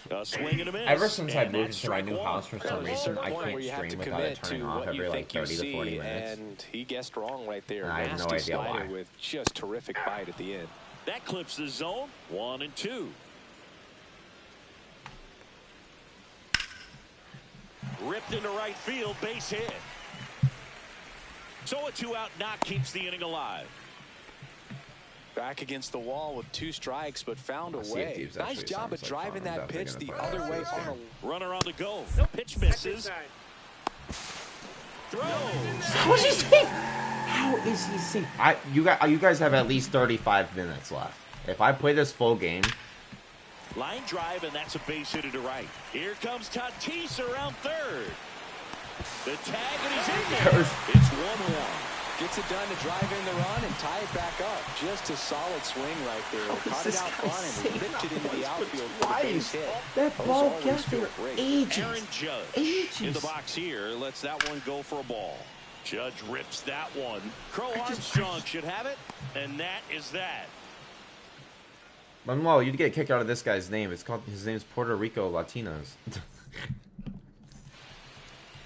A swing and a miss. Ever since I And moved that's into my strike new one. house for some reason, I can't stream without it turning off every like 30 to 40 minutes. And he guessed wrong right there. And I have no Nasty idea why. slider with just terrific bite at the end. That clips the zone. 1 and 2. Ripped into right field, base hit. So a 2-out knock keeps the inning alive. Back against the wall with 2 strikes, but found a way. Nice job of driving that pitch the other way on a runner on the go. No pitch misses. Throws. How is he safe? How is he safe? You guys have at least 35 minutes left. If I play this full game. Line drive, and that's a base hit to right. Here comes Tatis around third. The tag, and he's in there. It's 1-1. Gets it done to drive in the run and tie it back up. Just a solid swing right there. Caught it out front and ripped it into the outfield for the base hit. That ball got there ages. Aaron Judge in the box here. Lets that one go for a ball. Judge rips that one. Crow Armstrong should have it, and that is that. Manuel, you'd get kicked out of this guy's name. His name's Puerto Rico Latinos.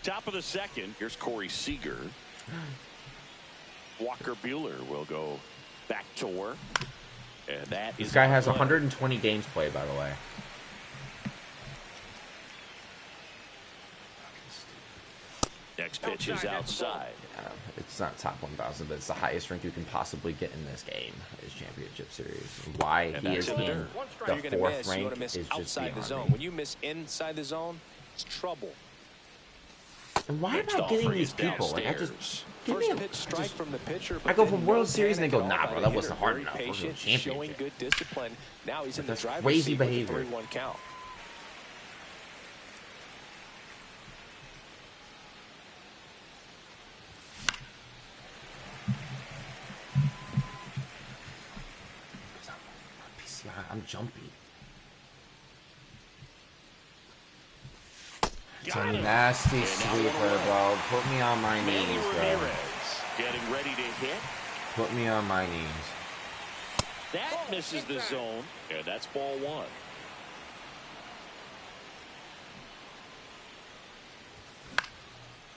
Top of the second. Here's Corey Seager. Walker Buehler will go back to work. And that this guy has 120 games played, by the way. Next pitch is outside. Yeah, it's not top 1,000, but it's the highest rank you can possibly get in this game. Is Championship Series. Why he is in the 4th rank is just outside the zone. me. When you miss inside the zone, it's trouble. And why am I getting these people? Like, I just give me pitch strike from the pitcher. I go from World Series and they go, nah, bro, that wasn't hard enough. We're going Showing good discipline. Now he's in the driver's crazy seat behavior. With a 3-1 count. I'm jumpy. It's a nasty sweeper, bro. Put me on my knees, bro. Getting ready to hit. Put me on my knees. That misses the zone, and that's ball 1.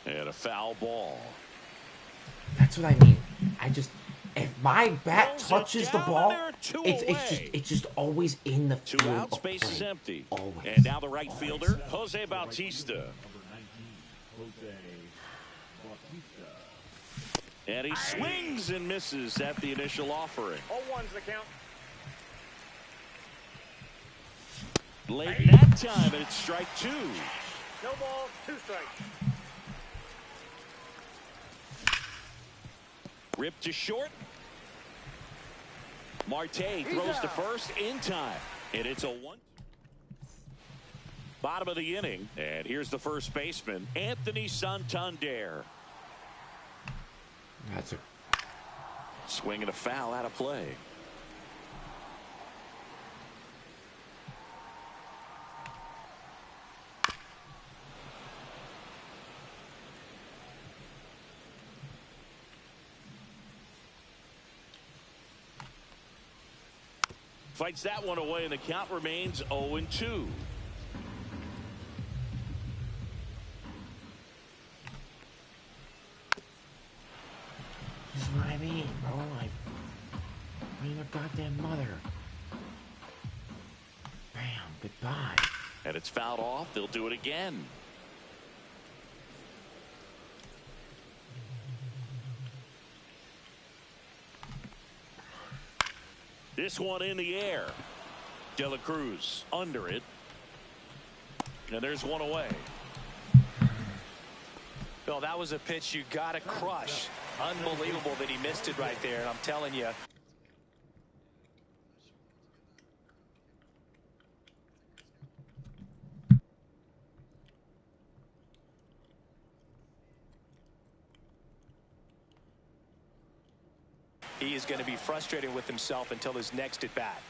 And a foul ball. That's what I mean. If my bat touches the ball, it's just always in the field. 2 outs, base is empty. Always. And now the right fielder, Jose Bautista. And he swings and misses at the initial offering. 0-1's the count. Late that time, and it's strike 2. No ball, 2 strikes. Ripped to short. Marte throws to first in time. And it's a 1. Bottom of the inning. And here's the first baseman, Anthony Santander. That's a swing and a foul out of play. Fights that one away, and the count remains 0-2. This is what I mean, bro. Like, bring your goddamn mother. Bam, goodbye. And it's fouled off. They'll do it again. This one in the air. De La Cruz under it. And there's one away. Well, that was a pitch you got to crush. Unbelievable that he missed it right there. And I'm telling you. He is going to be frustrated with himself until his next at bat.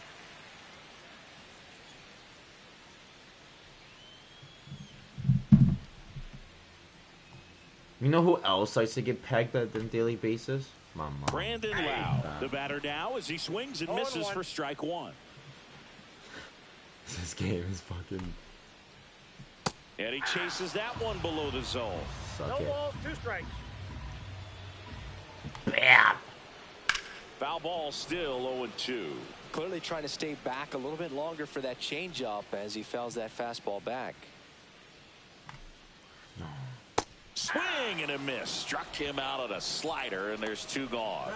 You know who else likes to get pegged on a daily basis? My mom. Brandon Lau, the batter now as he swings and misses 0-1. for strike 1. this game is fucking. And he chases that one below the zone. No balls, 2 strikes. Bam. Foul ball still 0-2. Clearly trying to stay back a little bit longer for that changeup as he fouls that fastball back. Swing and a miss. Struck him out on a slider, and there's 2 gone.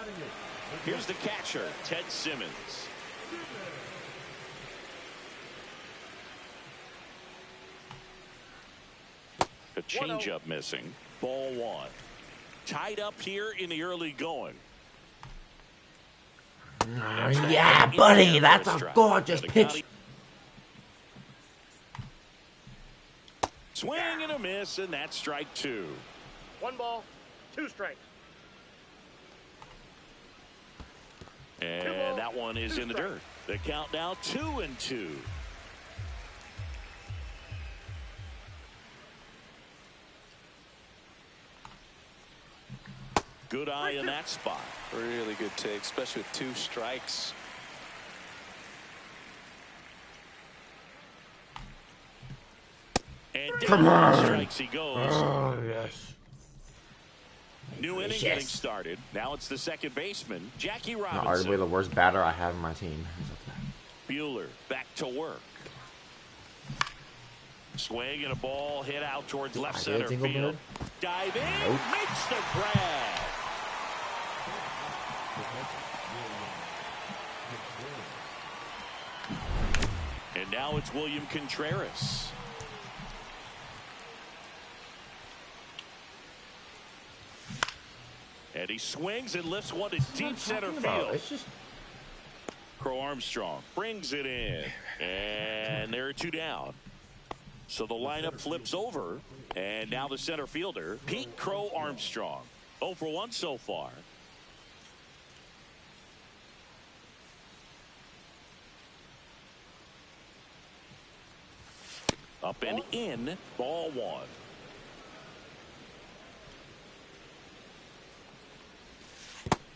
Here's the catcher, Ted Simmons. A changeup missing. Ball 1. Tied up here in the early going. Yeah, buddy, that's a gorgeous pitch. Swing and a miss, and that's strike 2. 1 ball, 2 strikes. And that one is in the dirt. The count now 2-2. Good eye in that spot. Really good take, especially with 2 strikes. And come on. Strikes he goes. Oh, yes. New inning getting started. Now it's the second baseman, Jackie Robinson. Arguably the worst batter I have in my team. Bueller back to work. Swing and a ball hit out towards left center field. Dive in, makes the grab. And now it's William Contreras. And he swings and lifts one to deep center field. It's just Crow Armstrong brings it in. And there are 2 down. So the lineup flips over. And now the center fielder, Pete Crow Armstrong. 0 for 1 so far. Up and in, ball 1.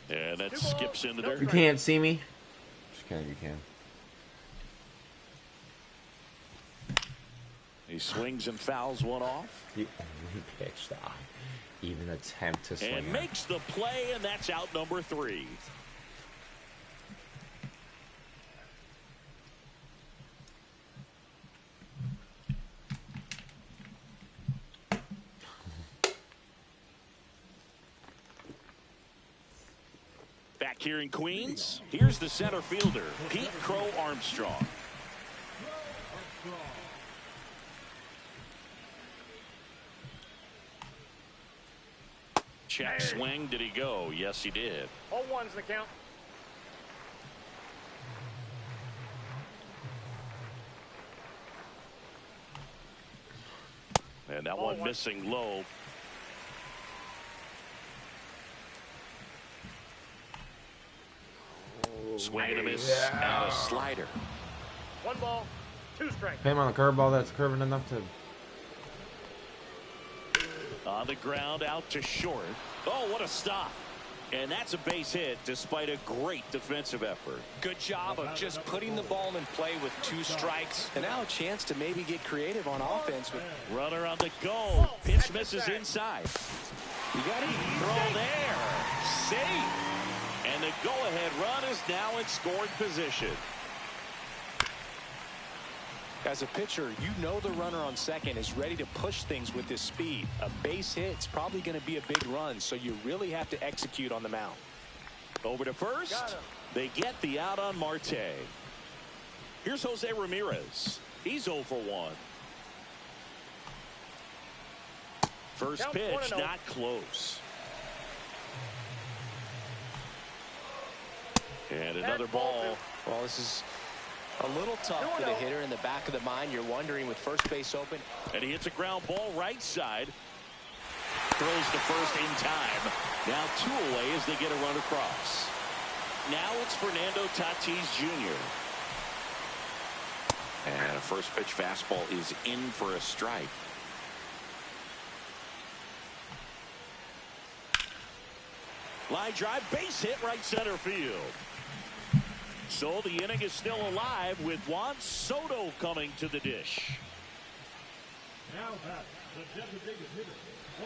And that skips into there. You can't see me. Just kidding, you can. He swings and fouls one off. The only pitch that I even attempt to swing. And makes the play, and that's out number 3. Back here in Queens, here's the center fielder, Pete Crow Armstrong. Check swing. Did he go? Yes, he did. All 1's the count. And that one missing low. Swing and a miss and a slider. 1 ball, 2 strikes. Hit him on the curveball that's curving enough to. On the ground out to short. Oh, what a stop. And that's a base hit despite a great defensive effort. Good job of just putting the ball in play with 2 strikes. And now a chance to maybe get creative on offense. With runner on the go. Pitch misses inside. You got to throw there. Safe. And the go-ahead run is now in scoring position. As a pitcher, you know the runner on second is ready to push things with his speed. A base hit's probably going to be a big run, so you really have to execute on the mound. Over to first. They get the out on Marte. Here's Jose Ramirez. He's 0 for 1. First pitch, not close. And another ball. Well, this is a little tough for the hitter in the back of the mind. You're wondering with first base open. And he hits a ground ball right side. Throws to first in time. Now 2 away as they get a run across. Now it's Fernando Tatis Jr. And a first pitch fastball is in for a strike. Line drive, base hit right center field. So the inning is still alive with Juan Soto coming to the dish.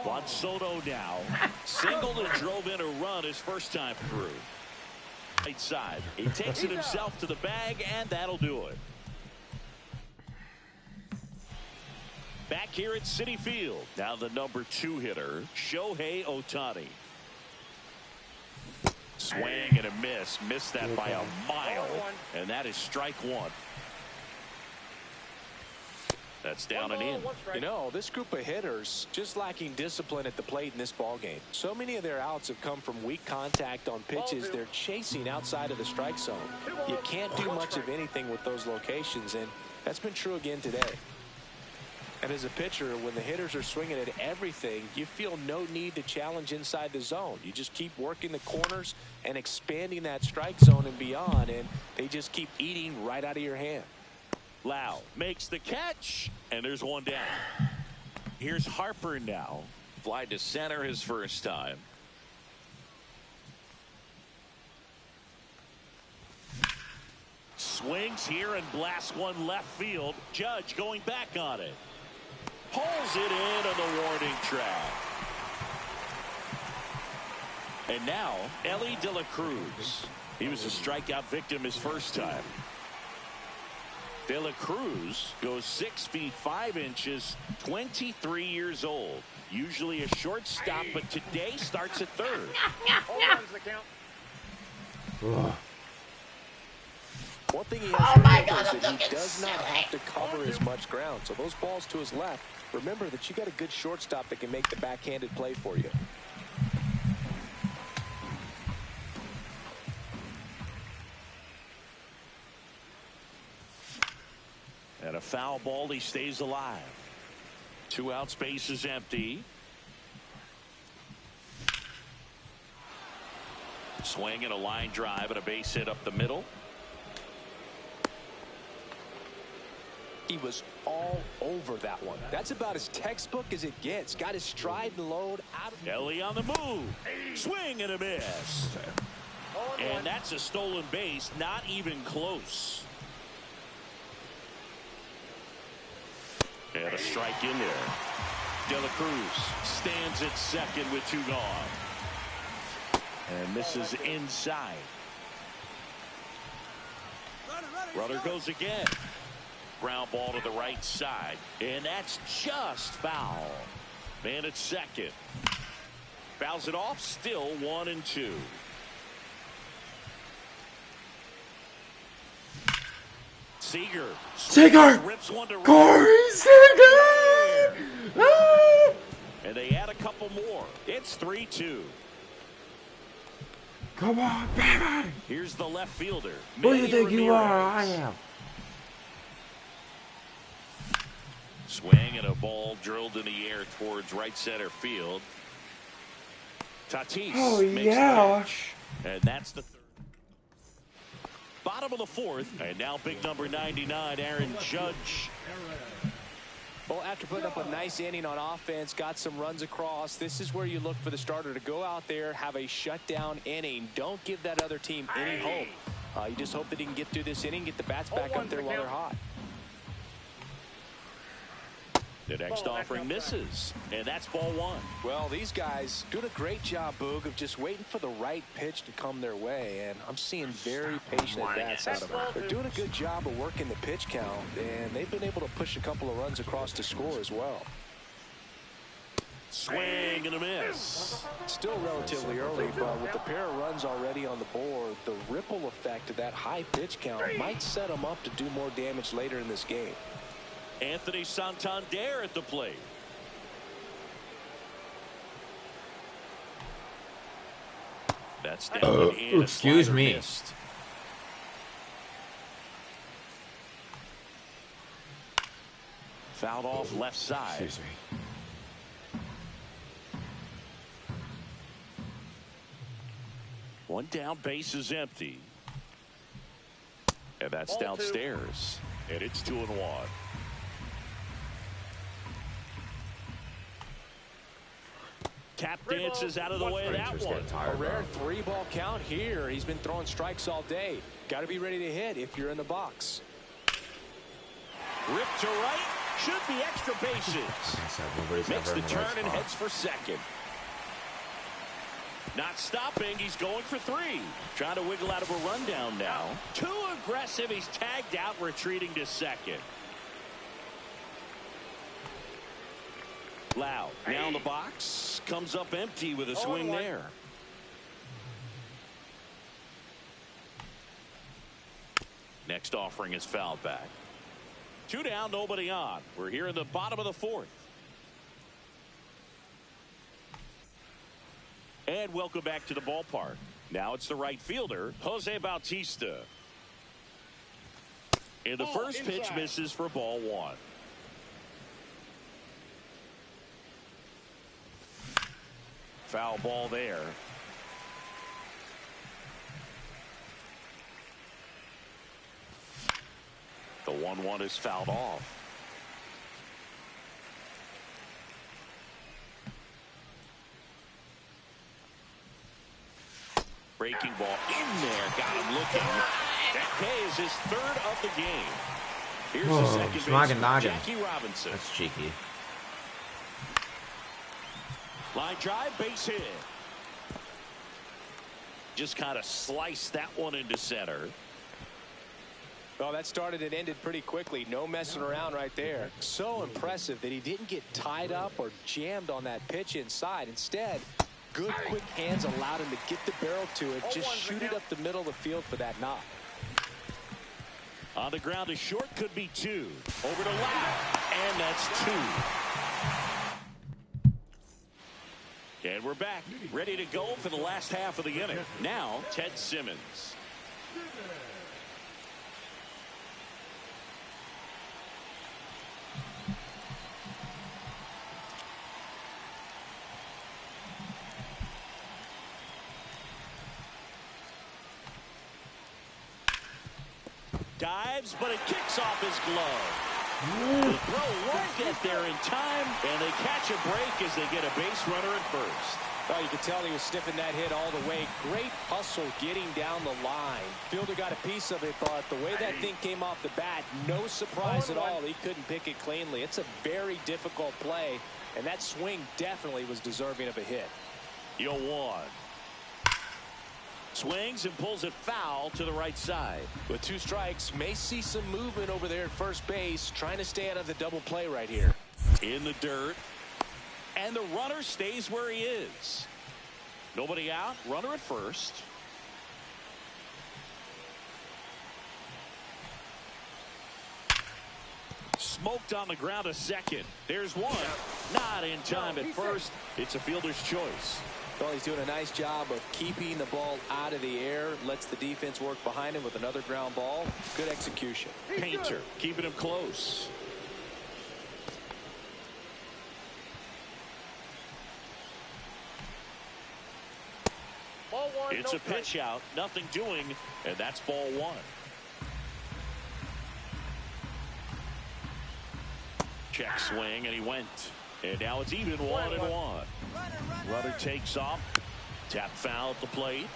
Juan Soto now singled and drove in a run his first time through. Right side. He takes it himself to the bag, and that'll do it. Back here at Citi Field. Now the number 2 hitter, Shohei Ohtani. Swing and a miss. Missed that by a mile. And that is strike 1. That's down and in. You know, this group of hitters just lacking discipline at the plate in this ball game. So many of their outs have come from weak contact on pitches they're chasing outside of the strike zone. You can't do much of anything with those locations, and that's been true again today. And as a pitcher, when the hitters are swinging at everything, you feel no need to challenge inside the zone. You just keep working the corners and expanding that strike zone and beyond, and they just keep eating right out of your hand. Lau makes the catch, and there's one down. Here's Harper now. Fly to center his first time. Swings here and blasts one left field. Judge going back on it. Pulls it in on the warning track. And now, Elly De La Cruz. He was a strikeout victim his first time. De La Cruz goes 6 feet 5 inches, 23 years old. Usually a shortstop, but today starts at third. One thing he has to remember is that he does not have to cover as much ground. So those balls to his left, remember that you got a good shortstop that can make the backhanded play for you. And a foul ball, he stays alive. 2 outs, base is empty. Swing and a line drive and a base hit up the middle. He was all over that one. That's about as textbook as it gets. Got his stride and load out of. Elly on the move. Swing and a miss. And that's a stolen base, not even close. And a strike in there. De La Cruz stands at second with 2 gone. And misses inside. Runner goes again. Ground ball to the right side. And that's just foul. Man at second. Fouls it off. Still 1-2. Seager rips one to Corey Seager! Ah! And they add a couple more. It's 3-2. Come on, baby! Here's the left fielder. Who do you think you are? I am. Swing and a ball drilled in the air towards right center field. Tatis makes the catch. And that's the third. Bottom of the 4th, and now big number 99, Aaron Judge. Well, after putting up a nice inning on offense, got some runs across, this is where you look for the starter to go out there, have a shutdown inning. Don't give that other team any hope. You just hope that he can get through this inning, get the bats back up there while they're hot. The next offering misses, and that's ball 1. Well, these guys doing a great job, Boog, of just waiting for the right pitch to come their way, and I'm seeing very patient at-bats out of them. They're doing a good job of working the pitch count, and they've been able to push a couple of runs across to score as well. Swing and a miss. Still relatively early, but with the pair of runs already on the board, the ripple effect of that high pitch count might set them up to do more damage later in this game. Anthony Santander at the plate. That's down and in. Excuse me. Missed. Fouled off left side. Excuse me. One down, base is empty. And that's downstairs. And it's 2-1. Tap dances out of the way of that one. A rare 3-ball count here. He's been throwing strikes all day. Got to be ready to hit if you're in the box. Ripped to right. Should be extra bases. Makes the turn and heads for second. Not stopping. He's going for 3. Trying to wiggle out of a rundown now. Too aggressive. He's tagged out, retreating to second. Loud. Now in the box. Comes up empty with a swing there. Next offering is fouled back. 2 down, nobody on. We're here in the bottom of the 4th. And welcome back to the ballpark. Now it's the right fielder, Jose Bautista. And the first pitch misses for ball 1. Foul ball there. The 1-1 is fouled off. Breaking ball in there. Got him looking. That K is his 3rd of the game. Here's the second baseman, Jackie Robinson. That's cheeky. Line drive, base hit. Just kind of sliced that one into center. Well, that started and ended pretty quickly. No messing around right there. So impressive that he didn't get tied up or jammed on that pitch inside. Instead, good quick hands allowed him to get the barrel to it. Just shoot it up the middle of the field for that knock. On the ground, a short could be 2. Over to left, and that's 2. And we're back, ready to go for the last half of the inning. Now, Ted Simmons. Dives, but it kicks off his glove. The throw won't get there in time, and they catch a break as they get a base runner at first. Well, you could tell he was sniffing that hit all the way. Great hustle getting down the line. Fielder got a piece of it, but the way that thing came off the bat, no surprise at all. He couldn't pick it cleanly. It's a very difficult play, and that swing definitely was deserving of a hit. 0-1. Swings and pulls it foul to the right side. With 2 strikes, may see some movement over there at first base, trying to stay out of the double play right here. In the dirt. And the runner stays where he is. Nobody out. Runner at first. Smoked on the ground to second. There's one. Not in time at first. It's a fielder's choice. Well, he's doing a nice job of keeping the ball out of the air. Lets the defense work behind him with another ground ball. Good execution. Painter keeping him close. Ball 1, it's a pitch out. Nothing doing. And that's ball 1. Check swing, and he went. And now it's even 1-1. Runner takes off. Tap foul at the plate.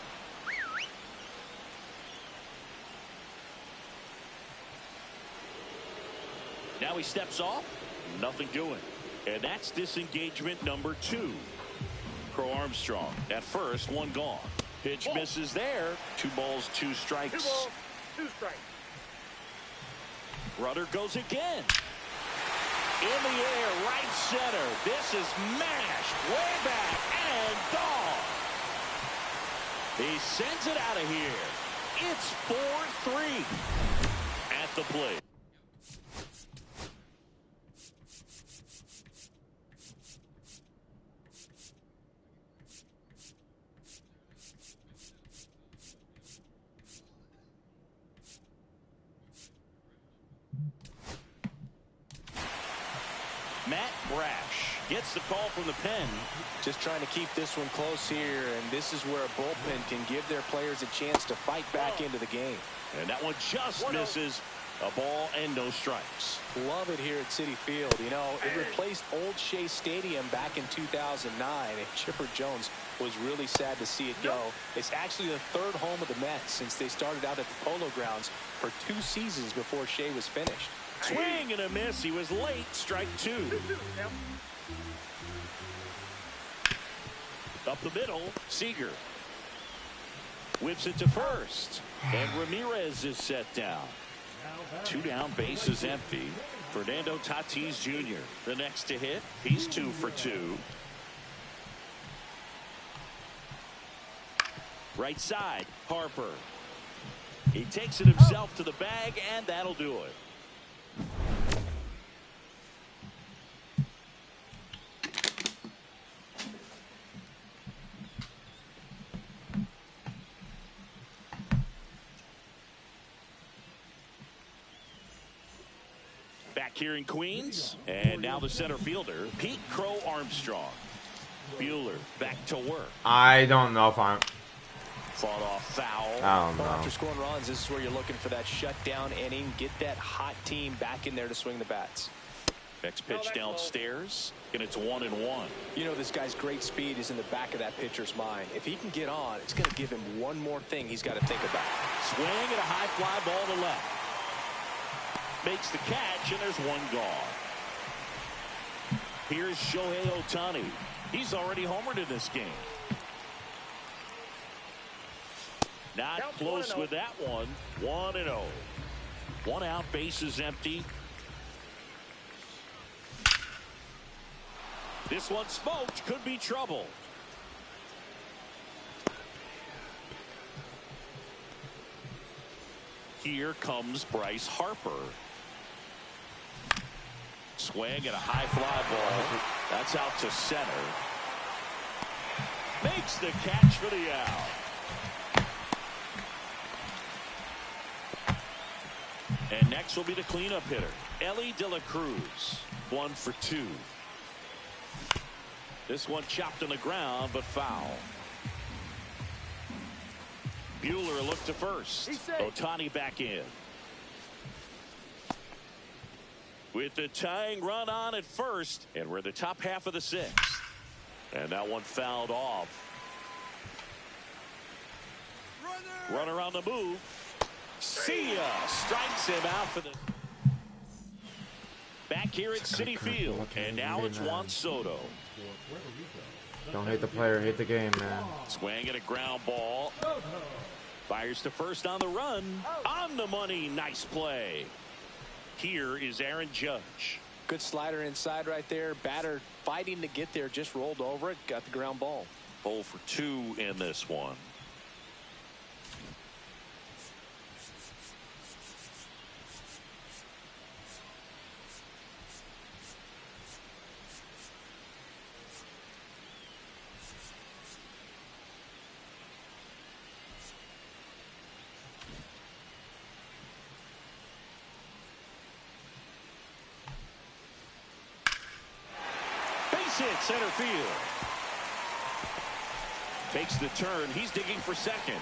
Now he steps off. Nothing doing. And that's disengagement number 2. Crow Armstrong at first, 1 gone. Pitch misses there. 2 balls, 2 strikes. 2 balls, 2 strikes. Runner goes again. In the air, right center. This is mashed way back and gone. He sends it out of here. It's 4-3 at the plate. Matt Brash gets the call from the pen. Just trying to keep this one close here, and this is where a bullpen can give their players a chance to fight back into the game. And that one just misses. A ball and no strikes. Love it here at Citi Field. You know, it replaced Old Shea Stadium back in 2009, and Chipper Jones was really sad to see it go. It's actually the third home of the Mets since they started out at the Polo Grounds for 2 seasons before Shea was finished. Swing and a miss. He was late. Strike 2. Up the middle, Seager whips it to first, and Ramirez is set down. 2 down, bases empty. Fernando Tatis Jr. the next to hit. He's 2 for 2. Right side, Harper. He takes it himself to the bag, and that'll do it. Back here in Queens, and now the center fielder, Pete Crow Armstrong. Buehler back to work. I don't know if I'm... Fought off foul. I don't know. After scoring runs, this is where you're looking for that shutdown inning. Get that hot team back in there to swing the bats. Next pitch downstairs, and it's 1-1. You know, this guy's great speed is in the back of that pitcher's mind. If he can get on, it's going to give him one more thing he's got to think about. Swing and a high fly ball to left. Makes the catch, and there's 1 gone. Here's Shohei Ohtani. He's already homered in this game. Not close with that one. 1-0. 1 out, bases empty. This one smoked. Could be trouble. Here comes Bryce Harper. Swing and a high fly ball. That's out to center. Makes the catch for the out. And next will be the cleanup hitter, Ellie De La Cruz. 1 for 2. This one chopped on the ground, but foul. Buehler looked to first. Ohtani back in. With the tying run on at first, and we're the top half of the 6th. And that one fouled off. Runner on the move. See ya. Strikes him out for the... Back here at Citi Field, and now it's Juan Soto. Don't hate the player, hate the game, man. Swing and a ground ball. Fires to first on the run. On the money. Nice play. Here is Aaron Judge. Good slider inside right there. Batter fighting to get there. Just rolled over it. Got the ground ball. 0 for 2 in this one. Hit center field. Takes the turn. He's digging for second.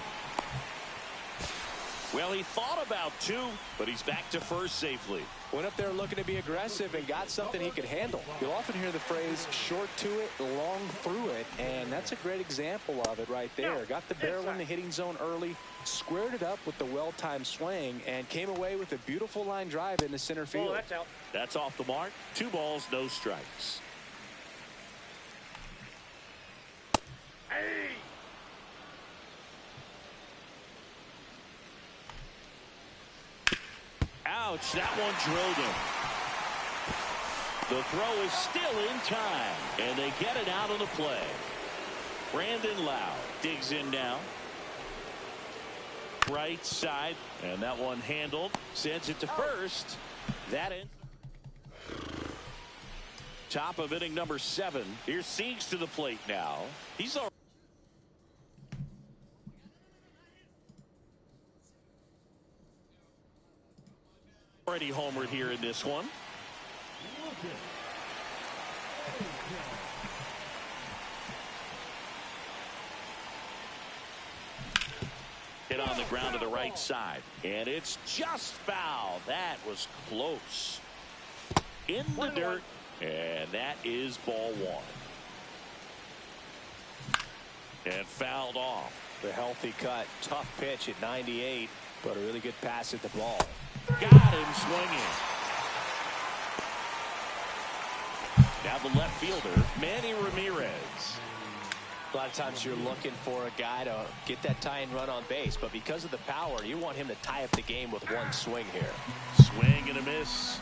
Well, he thought about 2, but he's back to first safely. Went up there looking to be aggressive and got something he could handle. You'll often hear the phrase short to it, long through it, and that's a great example of it right there. Got the barrel in the hitting zone early, squared it up with the well-timed swing, and came away with a beautiful line drive in the center field. Oh, that's out. That's off the mark. 2 balls, no strikes. Ouch, that one drilled him. The throw is still in time, and they get it out of the play. Brandon Lau digs in now. Right side, and that one handled. Sends it to first. That in. Top of inning number 7. Here's Siegs to the plate now. He's already homered here in this one. Hit on the ground to the right side. And it's just foul. That was close. In the dirt. And that is ball one. And fouled off. The healthy cut. Tough pitch at 98. But a really good pass at the ball. Got him swinging. Now the left fielder, Manny Ramirez. A lot of times you're looking for a guy to get that tying run on base, but because of the power, you want him to tie up the game with one swing here. Swing and a miss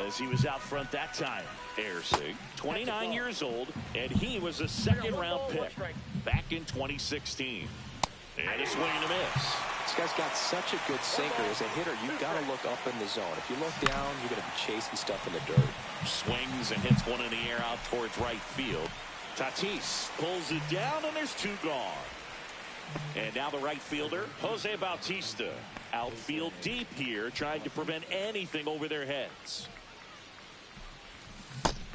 as he was out front that time. Ersig, 29 years old, and he was a second-round pick back in 2016. And a swing and a miss. This guy's got such a good sinker. As a hitter, you've got to look up in the zone. If you look down, you're going to be chasing stuff in the dirt. Swings and hits one in the air out towards right field. Tatis pulls it down, and there's two gone. And now the right fielder, Jose Bautista. Outfield deep here, trying to prevent anything over their heads.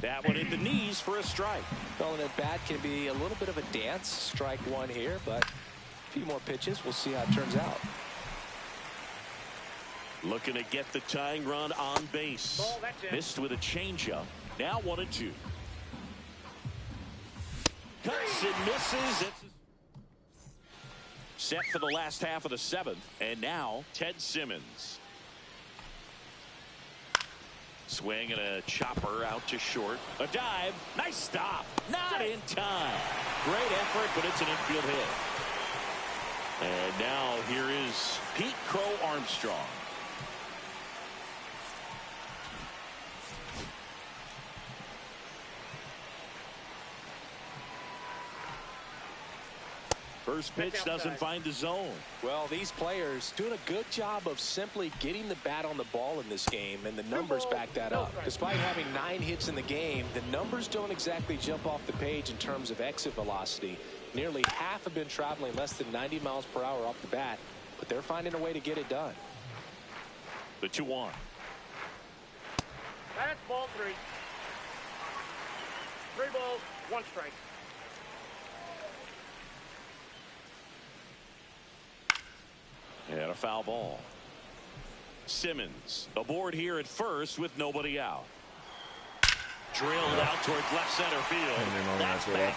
That one hit the knees for a strike. Well, and at bat can be a little bit of a dance. Strike one here, but a few more pitches. We'll see how it turns out. Looking to get the tying run on base. Missed with a changeup. Now 1-2. Cuts and misses. It's set for the last half of the seventh. And now Ted Simmons. Swing and a chopper out to short. A dive. Nice stop. Not in time. Great effort, but it's an infield hit. And now here is Pete Crow Armstrong. First pitch doesn't find the zone. Well, these players doing a good job of simply getting the bat on the ball in this game, and the numbers back that up. Despite having 9 hits in the game, the numbers don't exactly jump off the page in terms of exit velocity. Nearly half have been traveling less than 90 miles per hour off the bat, but they're finding a way to get it done. The 2-1. That's ball 3. 3 balls, 1 strike. And a foul ball. Simmons aboard here at first with nobody out. Drilled out towards left center field. That's back.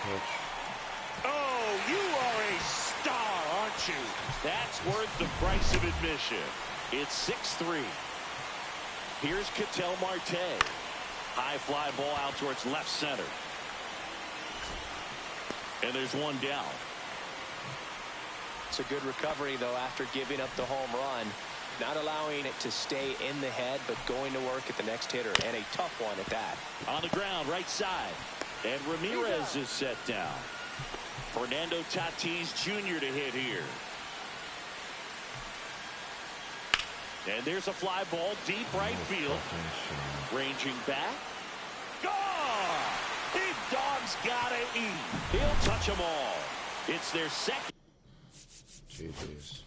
Oh, you are a star, aren't you? That's worth the price of admission. It's 6-3. Here's Ketel Marte. High fly ball out towards left center. And there's one down. It's a good recovery, though, after giving up the home run. Not allowing it to stay in the head, but going to work at the next hitter. And a tough one at that. On the ground, right side. And Ramirez is set down. Fernando Tatis Jr. to hit here. And there's a fly ball deep right field. Ranging back. Gone! Big dog's gotta eat. He'll touch them all. It's their second. GG's.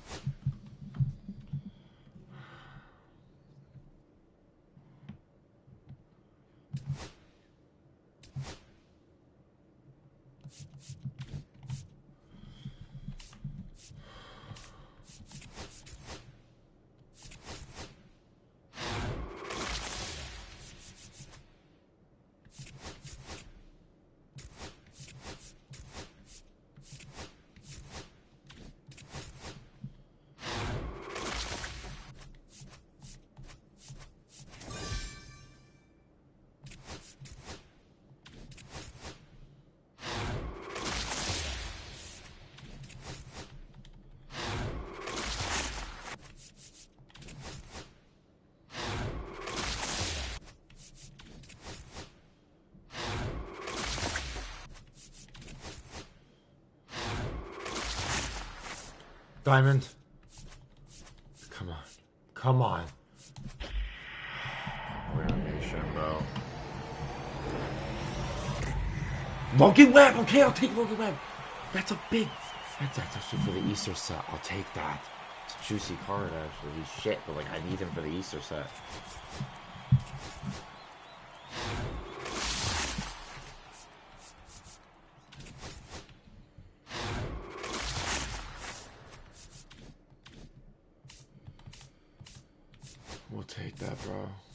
Diamond. Come on. Come on. We're on nation, bro. Logan Webb! Okay, I'll take Logan Webb. That's a big... That's actually for the Easter set. I'll take that. It's a juicy card, actually. He's shit, but, like, I need him for the Easter set. bro.